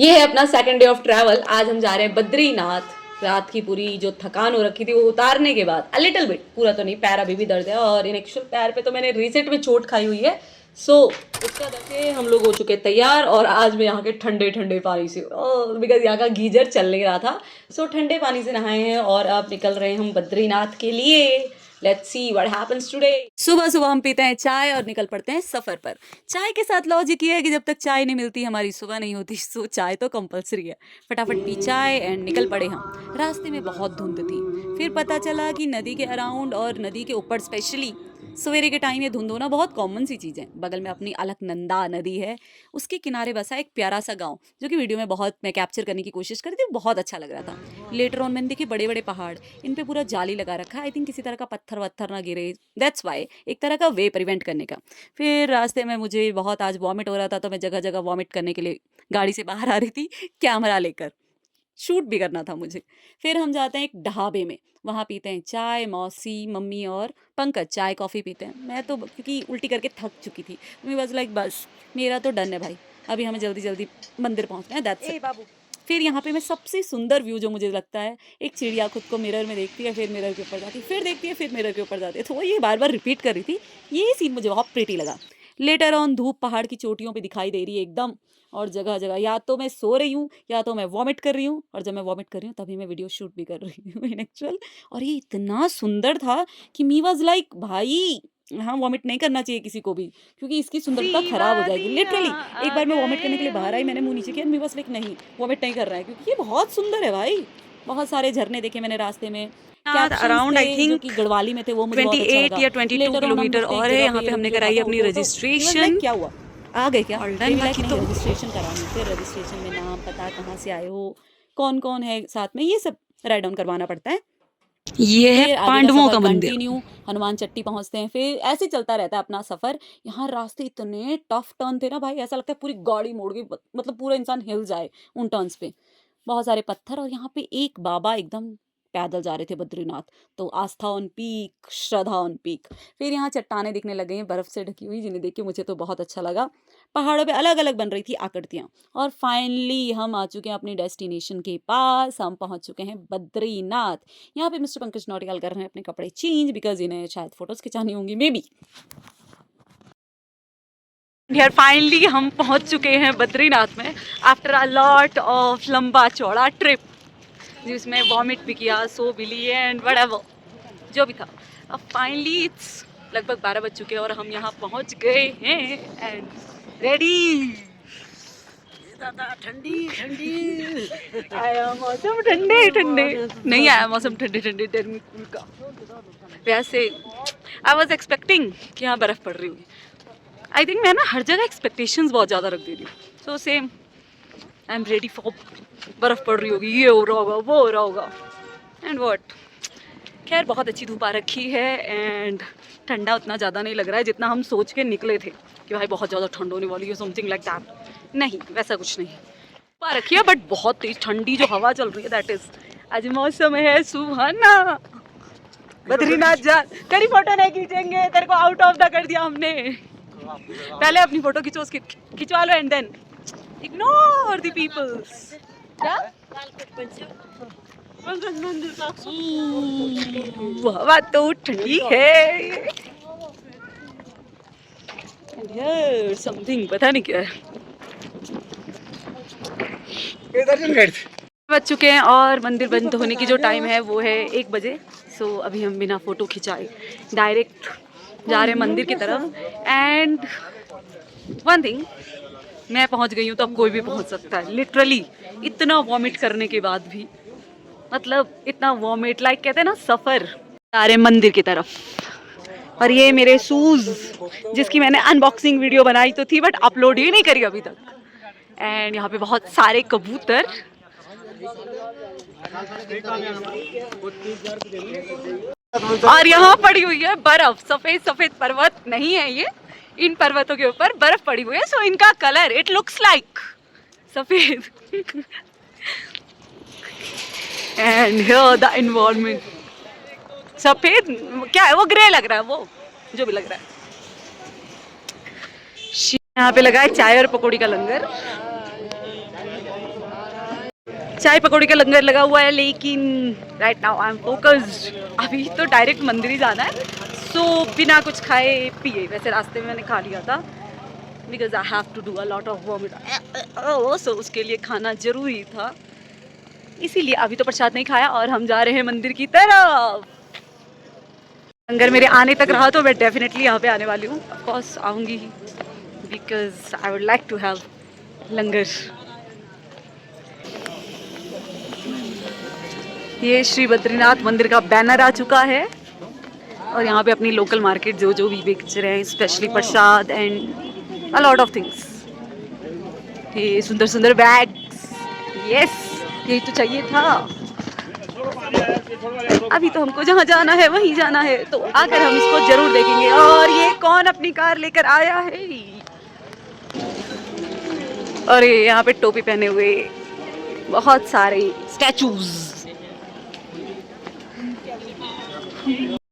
ये है अपना सेकंड डे ऑफ ट्रैवल। आज हम जा रहे हैं बद्रीनाथ। रात की पूरी जो थकान हो रखी थी वो उतारने के बाद लिटिल बिट, पूरा तो नहीं, पैर अभी भी दर्द है और इन एक्चुअल पैर पे तो मैंने रिसेंट में चोट खाई हुई है। सो उसका करके हम लोग हो चुके तैयार और आज मैं यहाँ के ठंडे ठंडे पानी से, बिकॉज यहाँ का गीजर चल नहीं रहा था, सो ठंडे पानी से नहाए हैं और अब निकल रहे हैं हम बद्रीनाथ के लिए। Let's see what happens today. सुबह सुबह हम पीते हैं चाय और निकल पड़ते हैं सफर पर। चाय के साथ लॉजिक ये है कि जब तक चाय नहीं मिलती हमारी सुबह नहीं होती, सो चाय तो कंपलसरी है। फटाफट पी चाय एंड निकल पड़े हम। रास्ते में बहुत धुंध थी, फिर पता चला कि नदी के अराउंड और नदी के ऊपर स्पेशली सवेरे के टाइम ये धुंध होना बहुत कॉमन सी चीज़ है। बगल में अपनी अलकनंदा नदी है, उसके किनारे बसा एक प्यारा सा गांव, जो कि वीडियो में बहुत मैं कैप्चर करने की कोशिश कर रही थी, बहुत अच्छा लग रहा था। लेटर ऑन मैंने देखे बड़े बड़े पहाड़, इन पे पूरा जाली लगा रखा है, आई थिंक किसी तरह का पत्थर वत्थर ना गिरे, दैट्स वाई, एक तरह का वे प्रिवेंट करने का। फिर रास्ते में मुझे बहुत आज वॉमिट हो रहा था, तो मैं जगह जगह वॉमिट करने के लिए गाड़ी से बाहर आ रही थी कैमरा लेकर, शूट भी करना था मुझे। फिर हम जाते हैं एक ढाबे में, वहाँ पीते हैं चाय। मौसी, मम्मी और पंकज चाय कॉफ़ी पीते हैं। मैं तो क्योंकि उल्टी करके थक चुकी थी, मैं बस लाइक बस मेरा तो डन है भाई, अभी हमें जल्दी जल्दी मंदिर पहुँचना है, दैट्स इट बाबू। फिर यहाँ पे मैं सबसे सुंदर व्यू जो मुझे लगता है, एक चिड़िया खुद को मिरर में देखती है, फिर मिरर के ऊपर जाती है, फिर देखती है, फिर मिरर के ऊपर जाती है, तो वो ये बार बार रिपीट कर रही थी। ये सीन मुझे बहुत प्रीटी लगा। लेटर ऑन धूप पहाड़ की चोटियों पे दिखाई दे रही है एकदम, और जगह जगह या तो मैं सो रही हूँ या तो मैं वॉमिट कर रही हूँ, और जब मैं वॉमिट कर रही हूँ तभी मैं वीडियो शूट भी कर रही हूँ इन एक्चुअल। और ये इतना सुंदर था कि मी वाज लाइक भाई, हाँ वॉमिट नहीं करना चाहिए किसी को भी, क्योंकि इसकी सुंदरता खराब हो जाएगी लिटरली। एक बार मैं वॉमिट करने के लिए बाहर आई, मैंने मुंह नीचे किया, मी वाज लाइक नहीं वॉमिट नहीं कर रहा है, क्योंकि ये बहुत सुंदर है भाई। बहुत सारे झरने देखे मैंने रास्ते में, अराउंड आई जो थिंक कि गढ़वाली में थे, वो मुझे बहुत अच्छा 28 लगा। या 22 लेटर ऑन हम किलोमीटर लोग और है। यहाँ पे हमने कराई अपनी रजिस्ट्रेशन। क्या हुआ, आ गए क्या? All done, नहीं बाकी तो रजिस्ट्रेशन करानी, फिर रजिस्ट्रेशन में नाम, पता, कहाँ से आए हो, कौन कौन है साथ में, ये सब राइट डाउन करवाना पड़ता है। ये है फिर आगे का पांडवों सफर का मंदिर। कंटिन्यू, हनुमान चट्टी पहुंचते हैं, फिर ऐसे ही चलता रहता है अपना सफर। यहाँ रास्ते इतने टफ टर्न थे ना भाई, ऐसा लगता है पूरी गाड़ी मोड़ गई, मतलब पूरा इंसान हिल जाए उन टर्न्स पे। बहुत सारे पत्थर, और यहाँ पे एक बाबा एकदम पैदल जा रहे थे बद्रीनाथ, तो आस्था ऑन पीक, श्रद्धा ऑन पीक। फिर यहाँ चट्टानें दिखने लग गई हैं बर्फ से ढकी हुई, जिन्हें देख के मुझे तो बहुत अच्छा लगा। पहाड़ों पे अलग अलग बन रही थी आकृतियाँ। और फाइनली हम आ चुके हैं अपनी डेस्टिनेशन के पास, हम पहुंच चुके हैं बद्रीनाथ। यहाँ पे मिस्टर पंकज नौटियाल कर रहे हैं अपने कपड़े चेंज, बिकॉज इन्हें शायद फोटोज खिंचानी होंगी मे बी। यार फाइनली हम पहुंच चुके हैं बद्रीनाथ में आफ्टर अ लॉट ऑफ लंबा चौड़ा ट्रिप, जिसमें वॉमिट भी किया, सो भी लिए एंड व्हाटएवर जो भी था। अब फाइनली इट्स लगभग 12 बज चुके हैं और हम यहाँ पहुँच गए हैं एंड रेडी। ठंडी ठंडी आया मौसम, ठंडे ठंडे नहीं आया मौसम, ठंडे ठंडे गर्मी का। वैसे आई वॉज एक्सपेक्टिंग कि यहाँ बर्फ़ पड़ रही होगी। आई थिंक मैं ना हर जगह एक्सपेक्टेशंस बहुत ज़्यादा रख दे रही हूँ, so same I am ready for बर्फ़ पड़ रही होगी, ये हो रहा होगा, वो हो रहा होगा एंड व्हाट। खैर बहुत अच्छी धूप आ रखी है एंड ठंडा उतना ज़्यादा नहीं लग रहा है जितना हम सोच के निकले थे कि भाई बहुत ज़्यादा ठंड होने वाली है, समथिंग लाइक दैट। नहीं, वैसा कुछ नहीं पा रखी है, बट बहुत तेज ठंडी जो हवा चल रही है, दैट इज़। आज मौसम है सुहाना। बद्रीनाथ जा, तेरी फोटो नहीं खींचेंगे, तेरे को आउट ऑफ द कर दिया हमने। पहले अपनी फोटो खिंचो, उसकी खिंचवा लो and then ignore the peoples. क्या हवा तो ठंडी है, समथिंग पता नहीं क्या है। बज चुके हैं और मंदिर बंद होने की जो टाइम है वो है 1 बजे। सो अभी हम बिना फोटो खिंचाए डायरेक्ट जा रहे हैं मंदिर की तरफ। एंड वन थिंग, मैं पहुंच गई हूँ तो अब कोई भी पहुंच सकता है लिटरली। इतना वॉमिट करने के बाद भी, मतलब इतना वॉमिट, लाइक कहते हैं ना सफ़र, जा रहे हैं मंदिर की तरफ। और ये मेरे शूज़, जिसकी मैंने अनबॉक्सिंग वीडियो बनाई तो थी बट अपलोड ही नहीं करी अभी तक। एंड यहाँ पे बहुत सारे कबूतर, और यहाँ पड़ी हुई है बर्फ, सफेद सफेद पर्वत नहीं है ये, इन पर्वतों के ऊपर बर्फ पड़ी हुई है। सो इनका कलर इट लुक्स लाइक सफेद एंड हियर द एनवायरनमेंट, सफेद क्या है वो, ग्रे लग रहा है, वो जो भी लग रहा है। यहाँ पे लगा है चाय और पकौड़ी का लंगर। चाय पकौड़े का लंगर लगा हुआ है, लेकिन right now I am focused. अभी तो डायरेक्ट मंदिर ही जाना है, सो बिना कुछ खाए पिए, वैसे रास्ते में मैंने खा लिया था because I have to do a lot of vomit, so उसके लिए खाना जरूरी था, इसीलिए अभी तो प्रसाद नहीं खाया और हम जा रहे हैं मंदिर की तरफ। लंगर मेरे आने तक रहा तो मैं डेफिनेटली यहाँ पे आने वाली हूँ, ऑफ कोर्स आऊँगी because I would like to have langar. ये श्री बद्रीनाथ मंदिर का बैनर आ चुका है और यहाँ पे अपनी लोकल मार्केट जो जो भी बेच रहे हैं, specially Prasad and a lot of things. ये सुंदर सुंदर बैग्स, यस यही तो चाहिए था। अभी तो हमको जहाँ जाना है वहीं जाना है, तो आकर हम इसको जरूर देखेंगे। और ये कौन अपनी कार लेकर आया है, और ये यहाँ पे टोपी पहने हुए बहुत सारे स्टैचूज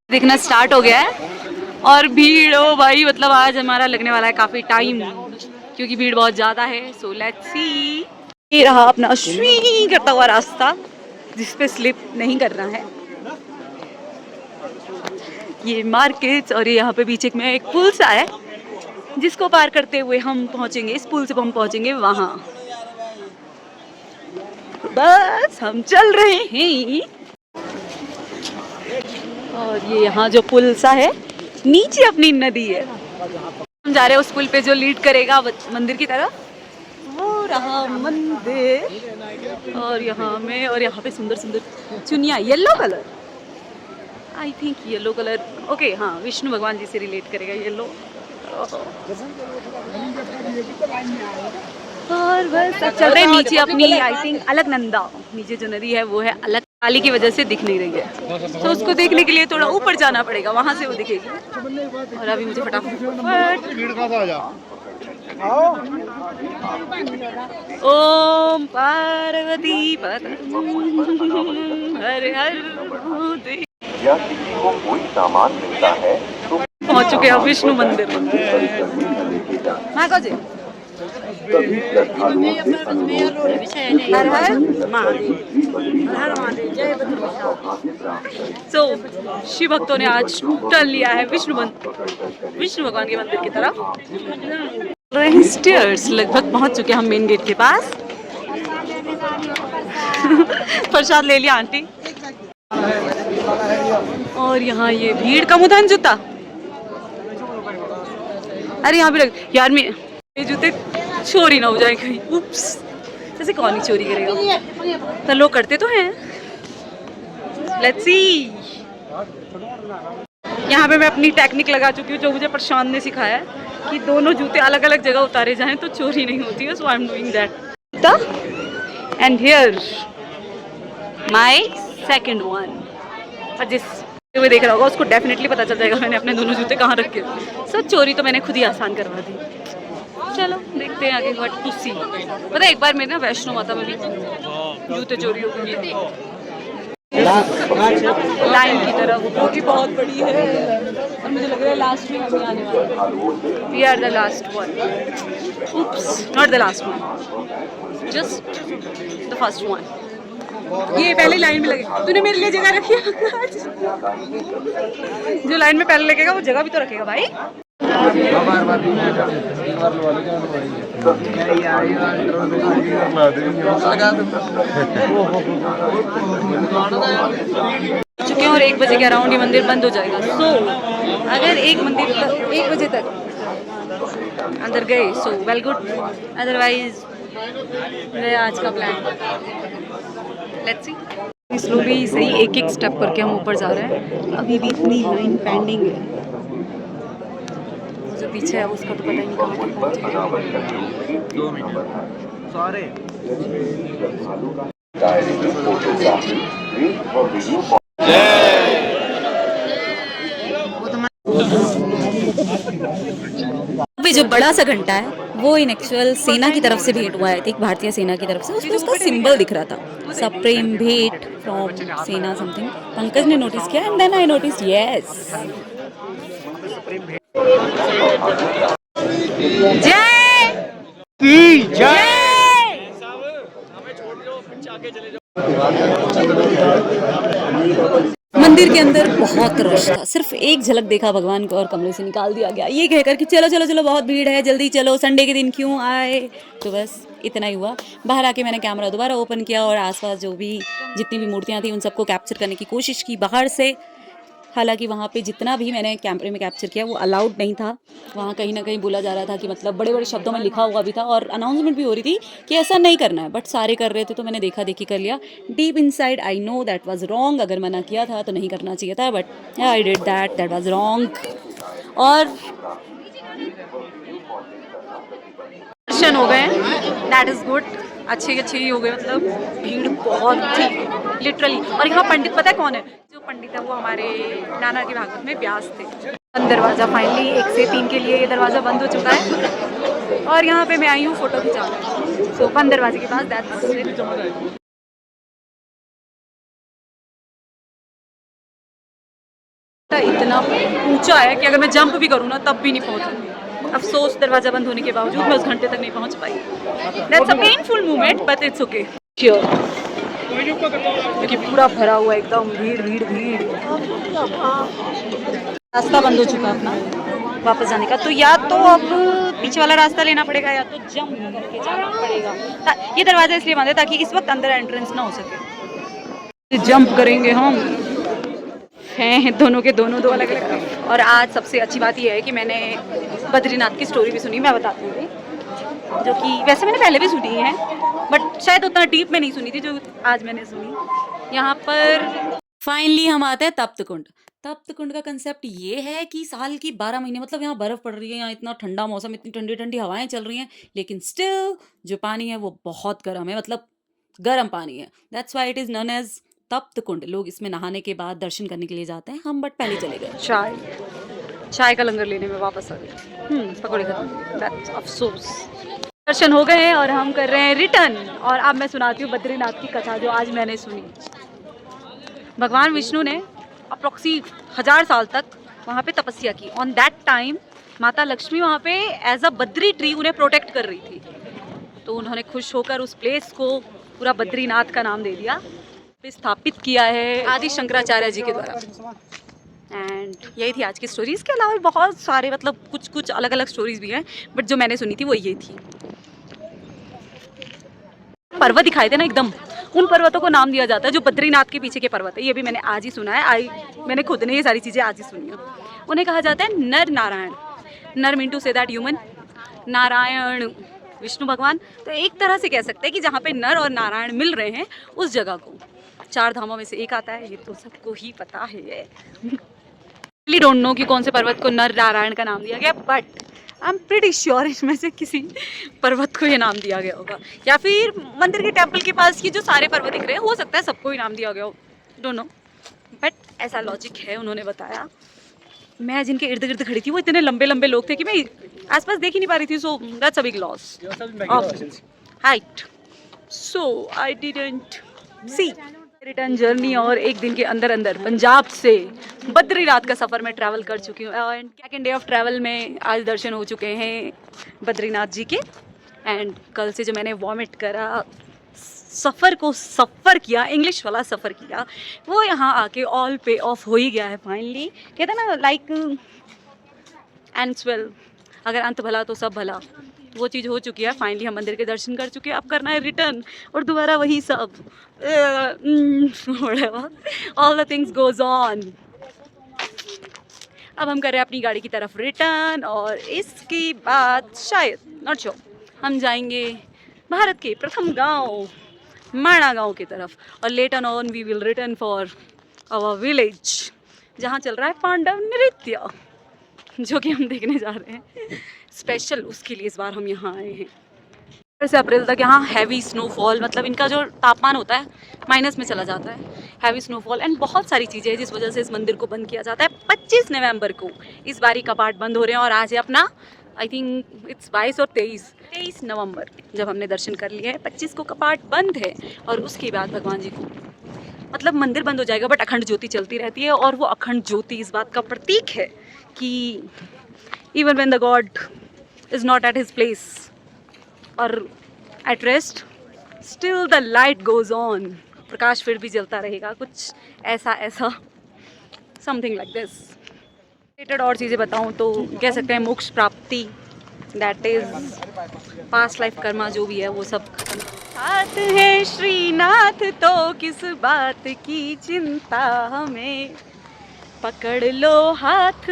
दिखना स्टार्ट हो गया है। और भीड़, ओ भाई, मतलब आज हमारा लगने वाला है काफी टाइम, क्योंकि भीड़ बहुत ज्यादा है। So let's see. ये रहा अपना श्वी करता हुआ रास्ता जिस पे स्लिप नहीं करना है। ये मार्केट, और ये यहाँ पे बीच में एक पुल सा है जिसको पार करते हुए हम पहुंचेंगे, इस पुल से हम पहुंचेंगे वहां। बस हम चल रहे हैं। और ये यहाँ जो पुल सा है, नीचे अपनी नदी है, हम जा रहे हैं उस पुल पे जो लीड करेगा मंदिर की तरफ। वो रहा मंदिर, और यहाँ पे सुंदर सुंदर चुनिया, yellow colour, I think yellow colour, okay हाँ, विष्णु भगवान जी से रिलेट करेगा येलो। और बस अब चल रहे हैं नीचे अपनी, आई थिंक अलकनंदा, नीचे जो नदी है वो है अलग, काली की वजह से दिख नहीं रही है, तो उसको देखने के लिए थोड़ा ऊपर जाना पड़ेगा, वहां से वो दिखेगी। और अभी मुझे फटाफट ओम पार्वती हर हर महादेव। या किसी को कोई सामान मिलता है तो पहुंच चुके हैं विष्णु मंदिर। जी हर हर सो शिव भक्तों ने आज टर्न लिया है विष्णु भगवान के मंदिर की तरफ। स्टेयर्स लगभग पहुंच चुके हैं हम मेन गेट के पास। प्रसाद ले लिया आंटी। और यहाँ ये भीड़ का मुदान जूता, अरे यहाँ भी यार मेरे जूते चोरी ना हो जाए कहीं, उप्स, जैसे कौन ही चोरी करेगा, तो लोग करते तो हैं। Let's see. यहाँ पे मैं अपनी टेक्निक लगा चुकी हूँ जो मुझे प्रशांत ने सिखाया है, कि दोनों जूते अलग अलग जगह उतारे जाएं तो चोरी नहीं होती है। So I am doing that. And here my second one. और जिस कोई देख रहा होगा उसको डेफिनेटली पता चल जाएगा मैंने अपने दोनों जूते कहाँ रखे। सो चोरी तो मैंने खुद ही आसान करवा दी। चलो देखते हैं आगे व्हाट टू सी। पता है एक बार मेरे ना वैष्णो माता में भी जूते चोरी हो गए लाइन की तरफ, जो कि बहुत बड़ी है, और मुझे लग रहा है लास्ट में अभी आने वाला है। We are the last one, oops, not the last one, just the first one. ये पहले लाइन में लगे, तूने मेरे लिए जगह रखी है। जो लाइन में पहले लगेगा वो जगह भी तो रखेगा भाई। चुके हैं और 1 बजे के अराउंड ये मंदिर बंद हो जाएगा। सो अगर 1 बजे तक अंदर गए सो वेल गुड, अदरवाइज मेरा आज का प्लान लेट्स सी। स्लोली सही एक एक स्टेप करके हम ऊपर जा रहे हैं। अभी भी इतनी लाइन पेंडिंग है, जो पीछे है उसका तो पता ही नहीं कहाँ तक पहुँचेगा। अभी जो बड़ा सा घंटा है वो इन एक्चुअल सेना की तरफ से भेंट हुआ है, एक भारतीय सेना की तरफ से। उसमें उसका सिंबल दिख रहा था, सप्रेम भेंट फ्रॉम सेना समथिंग। पंकज ने नोटिस किया and then I notice, yes. जय जय। मंदिर के अंदर बहुत रश था, सिर्फ एक झलक देखा भगवान को और कमरे से निकाल दिया गया ये कहकर कि चलो चलो चलो बहुत भीड़ है, जल्दी चलो, संडे के दिन क्यों आए। तो बस इतना ही हुआ। बाहर आके मैंने कैमरा दोबारा ओपन किया और आसपास जो भी जितनी भी मूर्तियाँ थी उन सबको कैप्चर करने की कोशिश की बाहर से। हालांकि वहाँ पे जितना भी मैंने कैमरे में कैप्चर किया वो अलाउड नहीं था। वहाँ कहीं ना कहीं बोला जा रहा था कि मतलब बड़े बड़े शब्दों में लिखा हुआ भी था और अनाउंसमेंट भी हो रही थी कि ऐसा नहीं करना है, बट सारे कर रहे थे तो मैंने देखा देखी कर लिया। Deep inside I know that was wrong. अगर मना किया था तो नहीं करना चाहिए था, but I did that was wrong. और दर्शन हो गए, दैट इज़ गुड। अच्छे ही हो गए, मतलब भीड़ बहुत थी लिटरली। और यहाँ पंडित पता है कौन है? जो पंडित है वो हमारे नाना के भागवत में व्यास थे। बंद दरवाज़ा फाइनली 1 से 3 के लिए ये दरवाज़ा बंद हो चुका है और यहाँ पे मैं आई हूँ फ़ोटो खिंचाने। सो बंद दरवाजे के पास दैट्स इतना ऊंचा है कि अगर मैं जंप भी करूँ ना तब भी नहीं पहुँचूंगी। अफसोस दरवाज़ा बंद होने के बावजूद मैं उस घंटे तक नहीं पहुँच पाई। That's a painful moment but it's okay. देखिए पूरा भरा हुआ एकदम भीड़ भीड़ भीड़। रास्ता बंद हो चुका अपना वापस जाने का, तो या तो अब पीछे वाला रास्ता लेना पड़ेगा या तो जंप करके जाना पड़ेगा। ये दरवाज़ा इसलिए बंद है ताकि इस वक्त अंदर एंट्रेंस ना हो सके। जंप करेंगे हम हैं दोनों के दोनों दो अलग अलग। और आज सबसे अच्छी बात यह है कि मैंने बद्रीनाथ की स्टोरी भी सुनी, मैं बताती हूँ, जो कि वैसे मैंने पहले भी सुनी है बट शायद उतना डीप में नहीं सुनी थी जो आज मैंने सुनी। यहाँ पर फाइनली हम आते हैं तप्त कुंड। तप्त कुंड का कंसेप्ट ये है कि साल की 12 महीने, मतलब यहाँ बर्फ पड़ रही है, यहाँ इतना ठंडा मौसम, इतनी ठंडी ठंडी हवाएं चल रही हैं, लेकिन स्टिल जो पानी है वो बहुत गर्म है, मतलब गर्म पानी है। That's why it is known as Tapt Kund. लोग इसमें नहाने के बाद दर्शन करने के लिए जाते हैं, हम बट पहले चले गए। चाय का लंगर लेने में वापस आ गए। पकौड़े खत्म, दैट्स अफसोस। दर्शन हो गए हैं और हम कर रहे हैं रिटर्न। और अब मैं सुनाती हूँ बद्रीनाथ की कथा जो आज मैंने सुनी। भगवान विष्णु ने अप्रोक्सी 1000 साल तक वहाँ पे तपस्या की। ऑन दैट टाइम माता लक्ष्मी वहाँ पे एज अ बद्री ट्री उन्हें प्रोटेक्ट कर रही थी, तो उन्होंने खुश होकर उस प्लेस को पूरा बद्रीनाथ का नाम दे दिया। स्थापित किया है आदि शंकराचार्य जी के द्वारा। एंड यही थी आज की स्टोरी। इसके अलावा भी बहुत सारे, मतलब कुछ अलग अलग स्टोरीज भी हैं, बट जो मैंने सुनी थी वो ये थी। पर्वत दिखाए थे ना एकदम, उन पर्वतों को नाम दिया जाता है जो बद्रीनाथ के पीछे के पर्वत है। ये भी मैंने आज ही सुना है, मैंने खुद ने ये सारी चीज़ें आज ही सुनी है। उन्हें कहा जाता है Nar Narayan. Nar mean to say that human, Narayan Vishnu भगवान। तो एक तरह से कह सकते हैं कि जहाँ पे नर और नारायण मिल रहे हैं उस जगह को 4 धामों में से एक आता है, ये तो सबको ही पता है। रियली डोंट नो कि कौन से पर्वत को नर नारायण का नाम दिया गया, but I am pretty sure इसमें से किसी पर्वत को ये नाम दिया गया होगा, या फिर मंदिर के टेम्पल के पास की जो सारे पर्वत दिख रहे हैं हो सकता है सबको ही नाम दिया गया हो, डोंट नो, बट ऐसा लॉजिक है, उन्होंने बताया। मैं जिनके इर्द गिर्द खड़ी थी वो इतने लंबे लंबे लोग थे कि मैं आसपास देख ही नहीं पा रही थी। So that's a big loss of height. So I didn't see return journey. और एक दिन के अंदर अंदर पंजाब से बद्रीनाथ का सफ़र में ट्रैवल कर चुकी हूँ। And second day of travel में आज दर्शन हो चुके हैं बद्रीनाथ जी के। एंड कल से जो मैंने वॉमिट करा, सफ़र को सफ़र किया, इंग्लिश वाला सफ़र किया, वो यहाँ आके ऑल पे ऑफ हो ही गया है फाइनली। कहते हैं ना लाइक एंड्स वेल, अगर अंत भला तो सब भला, वो चीज़ हो चुकी है। फाइनली हम मंदिर के दर्शन कर चुके हैं, अब करना है रिटर्न और दोबारा वही सब all the things goes on. अब हम कर रहे हैं अपनी गाड़ी की तरफ रिटर्न और इसके बाद शायद नॉट श्योर हम जाएंगे भारत के प्रथम गांव माणा गांव की तरफ, और later on we will return for our village जहाँ चल रहा है पांडव नृत्य, जो कि हम देखने जा रहे हैं स्पेशल। उसके लिए इस बार हम यहाँ आए हैं। से अप्रैल तक यहाँ हैवी स्नोफॉल, मतलब इनका जो तापमान होता है माइनस में चला जाता है। हैवी स्नोफॉल एंड बहुत सारी चीज़ें हैं जिस वजह से इस मंदिर को बंद किया जाता है। 25 नवंबर को इस बारी कपाट बंद हो रहे हैं और आज है अपना आई थिंक इट्स 22 और 23 नवंबर जब हमने दर्शन कर लिए हैं। 25 को कपाट बंद है और उसके बाद भगवान जी को, मतलब मंदिर बंद हो जाएगा बट अखंड ज्योति चलती रहती है। और वो अखंड ज्योति इस बात का प्रतीक है कि even when the God is not at his place or at rest, still the light goes on, प्रकाश फिर भी जलता रहेगा, कुछ ऐसा ऐसा समथिंग लाइक दिस। रिलेटेड और चीज़ें बताऊँ तो कह सकते हैं मोक्ष प्राप्ति, that is past life Karma जो भी है वो सब खत्म। साथ है श्रीनाथ तो किस बात की चिंता हमें, पकड़ लो हाथ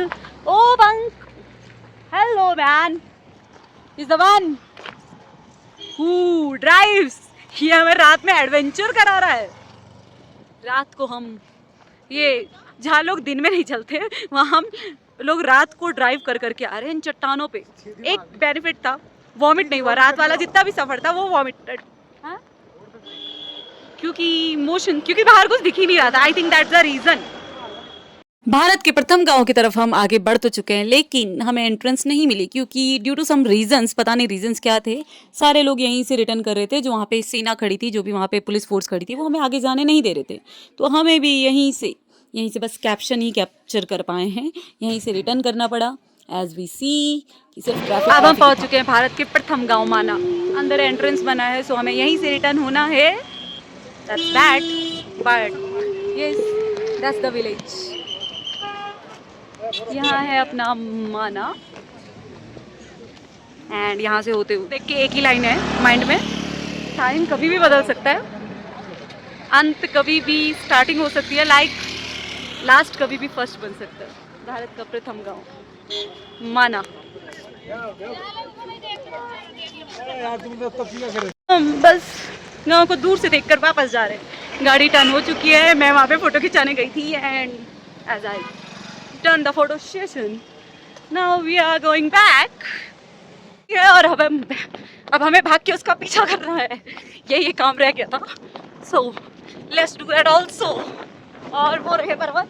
ओ बंक। Helmsman is the one who drives, ये हमें रात में एडवेंचर करा रहा है। रात को हम ये जहाँ लोग दिन में नहीं चलते वहाँ हम लोग रात को ड्राइव कर करके आ रहे हैं इन चट्टानों पे। एक बेनिफिट था, वॉमिट नहीं हुआ, रात वाला जितना भी सफर था वो वॉमिटेड, हाँ? क्योंकि बाहर कुछ दिख ही नहीं रहा था। I think that's the reason. Bharat के प्रथम गांव की तरफ हम आगे बढ़ तो चुके हैं, लेकिन हमें एंट्रेंस नहीं मिली क्योंकि ड्यू टू सम रीजंस, पता नहीं रीजंस क्या थे, सारे लोग यहीं से रिटर्न कर रहे थे। जो वहाँ पे सेना खड़ी थी, जो भी वहाँ पे पुलिस फोर्स खड़ी थी, वो हमें आगे जाने नहीं दे रहे थे। तो हमें भी यहीं से बस कैप्शन ही कैप्चर कर पाए हैं, यहीं से रिटर्न करना पड़ा। एज वी सी कि सिर्फ ट्रैफिक। अब हम पहुँच चुके हैं भारत के प्रथम गाँव माना, अंदर एंट्रेंस बना है, सो हमें यहीं से रिटर्न होना है। That's that, but yes, that's the village. यहाँ है अपना माना, एंड यहाँ से होते हुए देख के एक ही लाइन है माइंड में, टाइम कभी भी बदल सकता है, अंत कभी भी स्टार्टिंग हो सकती है, लाइक लास्ट कभी भी फर्स्ट बन सकता है। भारत का प्रथम गांव माना। हम बस गांव को दूर से देखकर वापस जा रहे हैं। गाड़ी टर्न हो चुकी है, मैं वहाँ पे फोटो खिंचाने गई थी, and as I turn the photo session, now we are going back. और अब हमें भाग के उसका पीछा करना है, ये काम रह गया था। So let's do that also. और वो रहे पर्वत,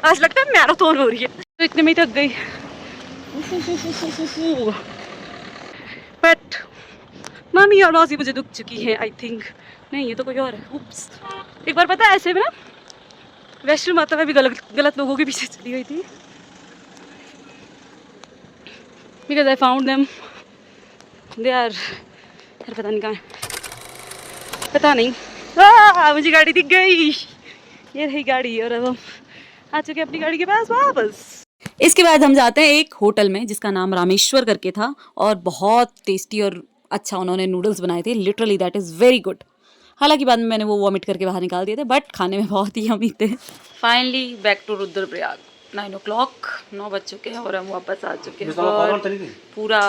आज लगता है मैराथन हो रही है, तो इतने में ही थक गई। बट मामी और मौसी मुझे दुख चुकी है, आई थिंक। नहीं, ये तो कोई और है। उप्स। एक बार पता है ऐसे में ना वैष्णो माता में भी गलत लोगों के पीछे चली गई थी, because I found them, they are, पता नहीं कहाँ है, पता नहीं। मुझे गाड़ी दिख गई, ये रही गाड़ी, और अब हम आ चुके अपनी गाड़ी के पास वापस। इसके बाद हम जाते हैं एक होटल में जिसका नाम रामेश्वर करके था, और बहुत टेस्टी और अच्छा उन्होंने नूडल्स बनाए थे, literally that is very good. हालांकि बाद में मैंने वो वॉमिट करके बाहर निकाल दिए थे, बट खाने में बहुत ही यम्मी थे। Finally back to Rudraprayag. 9 o'clock, 9 बज चुके हैं और हम वापस आ चुके हैं, और पूरा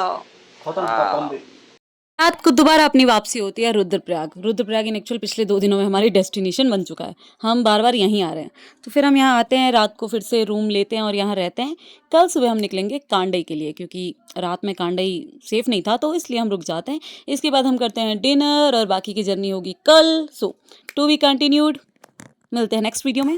रात को दोबारा अपनी वापसी होती है रुद्रप्रयाग। रुद्रप्रयाग इन एक्चुअल पिछले 2 दिनों में हमारी डेस्टिनेशन बन चुका है, हम बार बार यहीं आ रहे हैं। तो फिर हम यहाँ आते हैं, रात को फिर से रूम लेते हैं और यहाँ रहते हैं। कल सुबह हम निकलेंगे कांडई के लिए, क्योंकि रात में कांडई सेफ नहीं था, तो इसलिए हम रुक जाते हैं। इसके बाद हम करते हैं डिनर, और बाकी की जर्नी होगी कल। सो टू बी कंटिन्यूड। मिलते हैं नेक्स्ट वीडियो में।